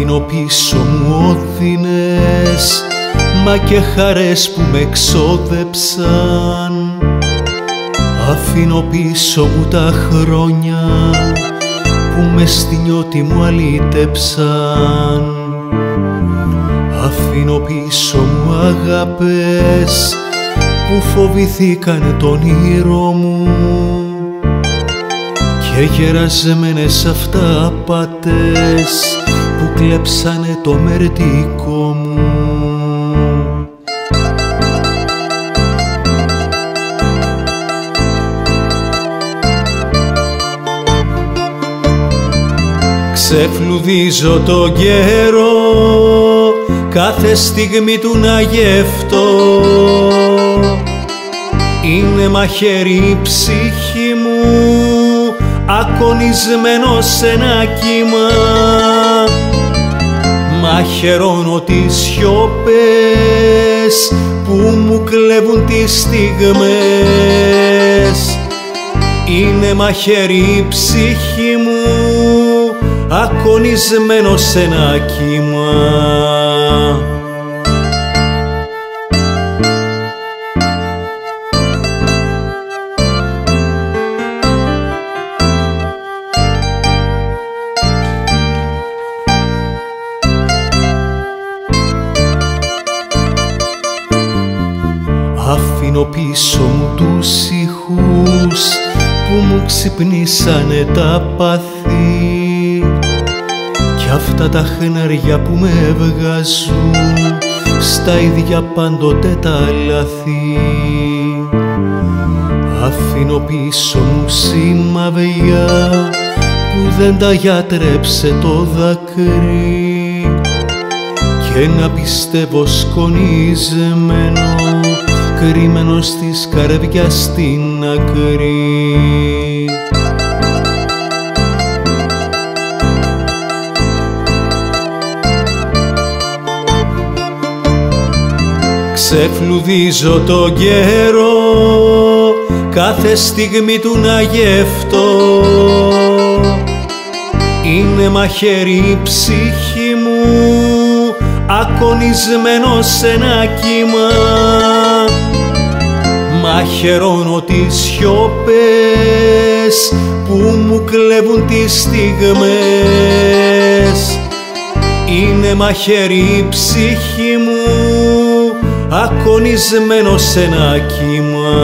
Αφήνω πίσω μου οδύνες, μα και χαρές που με εξόδεψαν. Αφήνω πίσω μου τα χρόνια που μες στη νιώτη μου αλήτεψαν. Αφήνω πίσω μου αγάπες που φοβηθήκαν τον όνειρο μου και γερασμένες αυταπάτες που κλέψανε το μερτικό μου. Ξεφλουδίζω τον καιρό, κάθε στιγμή του να γεύτω. Είναι μαχαίρι η ψυχή μου, ακονισμένο σε ένα κύμα. Μαχαιρώνω τις σιωπές που μου κλέβουν τις στιγμές. Είναι μαχαίρι η ψυχή μου, ακονισμένο σε ένα κύμα. Αφήνω πίσω μου τους ήχους που μου ξυπνήσανε τα πάθη κι αυτά τα χνάρια που με βγάζουν στα ίδια πάντοτε τα λάθη. Αφήνω πίσω μου σημαδιά που δεν τα γιατρέψε το δάκρυ και να πιστεύω σκονισμένο, κρυμμένο στις καρδιά στην άκρη. Ξεφλουδίζω τον καιρό, κάθε στιγμή του να γεύτω. Είναι μαχαίρι η ψυχή μου, ακονισμένο σε ένα κύμα. Μαχαιρώνω τις σιωπές που μου κλέβουν τις στιγμές. Είναι μαχαίρι η ψυχή μου, ακονισμένο σε ένα κύμα.